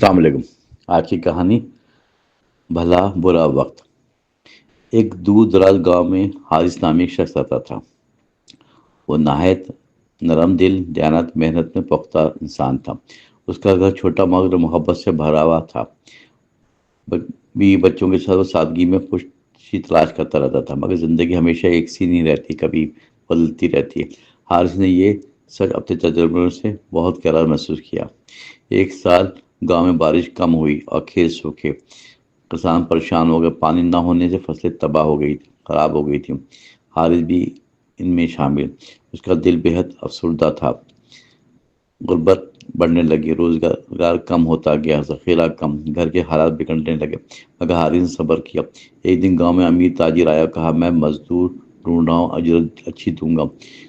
السلام علیکم۔ آج کی کہانی بھلا برا وقت۔ ایک دور دراز گاؤں میں حارث نامی ایک شخص رہتا تھا۔ وہ نہایت نرم دل، دیانت، محنت میں پختہ انسان تھا۔ اس کا گھر چھوٹا مگر محبت سے بھرا ہوا تھا۔ بیوی بچوں کے ساتھ وہ سادگی میں خوشی تلاش کرتا رہتا تھا، مگر زندگی ہمیشہ ایک سی نہیں رہتی، کبھی بدلتی رہتی ہے۔ حارث نے یہ سچ اپنے تجربوں سے بہت گہرا محسوس کیا۔ ایک سال گاؤں میں بارش کم ہوئی اور کھیت سوکھے۔ کسان پریشان ہو گئے، پانی نہ ہونے سے فصلیں تباہ ہو گئی، خراب ہو گئی تھیں۔ حارث بھی ان میں شامل۔ اس کا دل بے حد افسردہ تھا۔ غربت بڑھنے لگی، روزگار کم ہوتا گیا، ذخیرہ کم، گھر کے حالات بگڑنے لگے، مگر حارث نے صبر کیا۔ ایک دن گاؤں میں امیر تاجر آیا، کہا میں مزدور ڈھونڈ رہا ہوں، اجرت اچھی دوں گا۔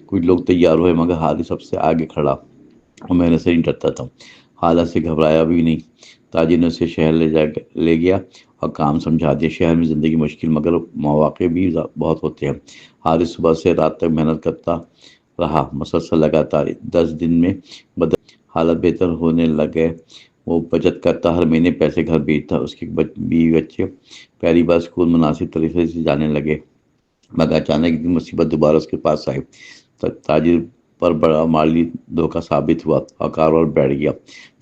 کچھ لوگ تیار ہوئے، مگر حارث سب سے آگے کھڑا اور محنت سے نہیں ڈرتا تھا، حالت سے گھبرایا بھی نہیں۔ تاجر نے اسے شہر لے گیا اور کام سمجھا دیا۔ شہر میں زندگی مشکل مگر مواقع بھی بہت ہوتے ہیں۔ حارث صبح سے رات تک محنت کرتا رہا، مسلسل لگاتار۔ 10 دن میں حالت بہتر ہونے لگے۔ وہ بچت کرتا، ہر مہینے پیسے گھر بھیجتا۔ اس کے بیوی بچے پہلی بار اسکول مناسب طریقے سے جانے لگے، مگر اچانک ایک دن مصیبت دوبارہ اس کے پاس آئی۔ تاجر پر بڑا مالی دھوکہ ثابت ہوا اور کاروبار بیٹھ گیا،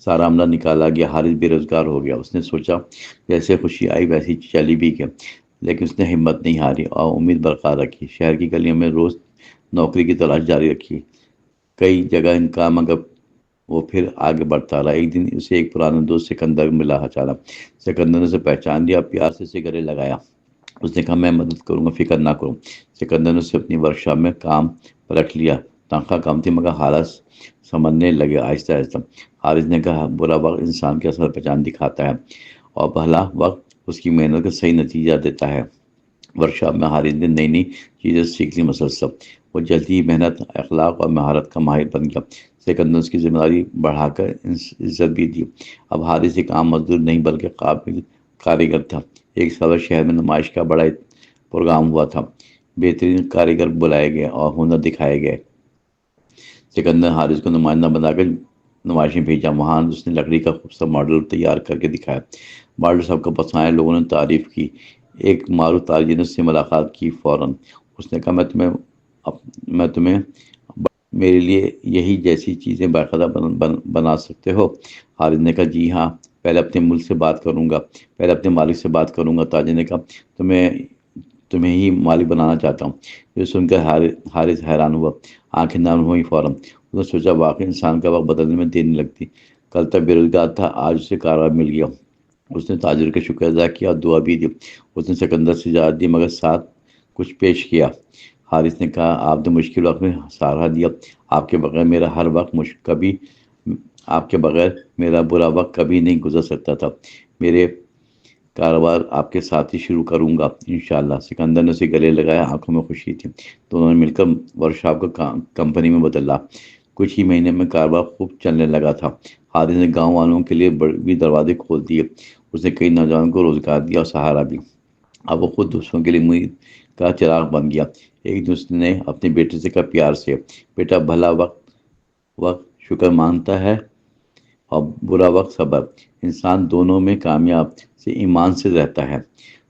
سارا عملہ نکالا گیا۔ حارث بے روزگار ہو گیا۔ اس نے سوچا جیسے خوشی آئی ویسی چلی بھی گیا، لیکن اس نے ہمت نہیں ہاری اور امید برقرار رکھی۔ شہر کی گلیوں میں روز نوکری کی تلاش جاری رکھی، کئی جگہ انکار، مگر وہ پھر آگے بڑھتا رہا۔ ایک دن اسے ایک پرانا دوست سکندر ملا اچانک۔ سکندر نے اسے پہچان لیا، پیار سے اسے گلے لگایا۔ اس نے کہا میں مدد کروں گا، فکر نہ کرو۔ سکندر نے اسے اپنی ورکشاپ میں کام پر رکھ لیا۔ تنخواہ کم تھی، مگر حالات سمجھنے لگے آہستہ آہستہ۔ حارث نے کہا برا وقت انسان کی اصل پہچان دکھاتا ہے اور بھلا وقت اس کی محنت کا صحیح نتیجہ دیتا ہے۔ ورکشاپ میں حارث نے نئی نئی چیزیں سیکھ لی مسلسل۔ وہ جلدی ہی محنت، اخلاق اور مہارت کا ماہر بن گیا۔ سکندر اس کی ذمہ داری بڑھا کر عزت بھی دی۔ اب حارث ایک عام مزدور نہیں بلکہ قابل کاریگر تھا۔ ایک سال شہر میں نمائش کا بڑا پروگرام ہوا تھا، بہترین کاریگر بلائے گئے اور ہنر دکھائے گئے۔ سکندر حارث کو نمائندہ بنا کر نمائش میں بھیجا۔ وہاں اس نے لکڑی کا خوبصورت ماڈل تیار کر کے دکھایا۔ ماڈل سب کو پسند آیا، لوگوں نے تعریف کی۔ ایک معروف تاجر نے اس سے ملاقات کی۔ فوراً اس نے کہا میں تمہیں میرے لیے یہی جیسی چیزیں باقاعدہ بنا سکتے ہو؟ حارث نے کہا جی ہاں، پہلے اپنے ملک سے بات کروں گا، پہلے اپنے مالک سے بات کروں گا۔ تاجر نے کہا تمہیں ہی مالک بنانا چاہتا ہوں۔ یہ سن کر حارث حیران ہوا، آنکھیں نرم ہوئی۔ فوراً اس نے سوچا واقعی انسان کا وقت بدلنے میں دیر نہیں لگتی۔ کل تک بے روزگار تھا، آج اسے کاروبار مل گیا۔ اس نے تاجر کا شکر ادا کیا اور دعا بھی دی۔ اس نے سکندر سے اجازت دی، مگر ساتھ کچھ پیش کیا۔ حارث نے کہا آپ نے مشکل وقت میں سہارا دیا، آپ کے بغیر میرا برا وقت کبھی نہیں گزر سکتا تھا۔ میرے کاروبار آپ کے ساتھ ہی شروع کروں گا انشاءاللہ۔ سکندر نے اسے گلے لگایا، آنکھوں میں خوشی تھی۔ دونوں نے مل کر ورکشاپ کو کمپنی میں بدلا۔ کچھ ہی مہینے میں کاروبار خوب چلنے لگا تھا۔ حارث نے گاؤں والوں کے لیے بھی دروازے کھول دیے۔ اس نے کئی نوجوانوں کو روزگار دیا اور سہارا بھی۔ اب وہ خود دوسروں کے لیے امید کا چراغ بن گیا۔ ایک دن اس نے اپنے بیٹے سے کہا پیار سے، بیٹا بھلا وقت شکر مانتا ہے اور برا وقت صبر۔ انسان دونوں میں کامیاب سے ایمان سے رہتا ہے۔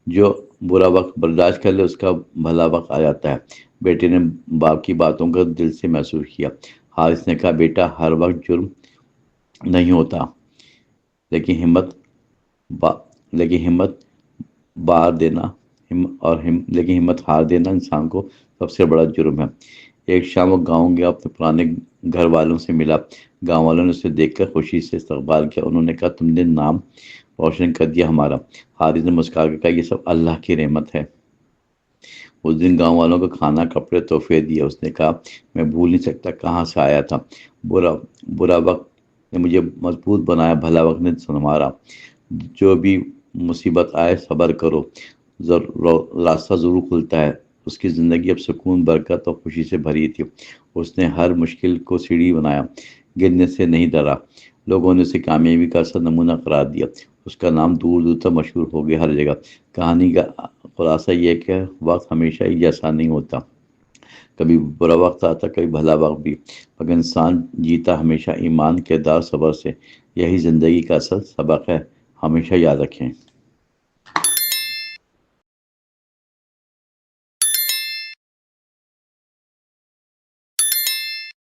جو برا وقت برداشت کر لے اس کا بھلا وقت آ جاتا ہے۔ بیٹے نے باپ کی باتوں کو دل سے محسوس کیا۔ حارث نے کہا بیٹا ہر وقت جرم نہیں ہوتا، لیکن ہمت ہار دینا انسان کو سب سے بڑا جرم ہے۔ ایک شام وہ گاؤں گیا، اپنے پرانے گھر والوں سے ملا۔ گاؤں والوں نے اسے دیکھ کر خوشی سے استقبال کیا۔ انہوں نے کہا تم نے نام روشن کر دیا ہمارا۔ حارث نے مسکرا کر کہا یہ سب اللہ کی رحمت ہے۔ اس دن گاؤں والوں کو کھانا، کپڑے، تحفے دیے۔ اس نے کہا میں بھول نہیں سکتا کہاں سے آیا تھا۔ برا وقت نے مجھے مضبوط بنایا، بھلا وقت نے سنوارا۔ جو بھی مصیبت آئے صبر کرو، راستہ ضرور کھلتا ہے۔ اس کی زندگی اب سکون، برکت اور خوشی سے بھری تھی۔ اس نے ہر مشکل کو سیڑھی بنایا، گرنے سے نہیں ڈرا۔ لوگوں نے اسے کامیابی کا اصل نمونہ قرار دیا۔ اس کا نام دور دور تک مشہور ہو گیا، ہر جگہ۔ کہانی کا خلاصہ یہ ہے کہ وقت ہمیشہ ہی جیسا نہیں ہوتا، کبھی برا وقت آتا کبھی بھلا وقت بھی، مگر انسان جیتا ہمیشہ ایمان، کردار، صبر سے۔ یہی زندگی کا اصل سبق ہے، ہمیشہ یاد رکھیں۔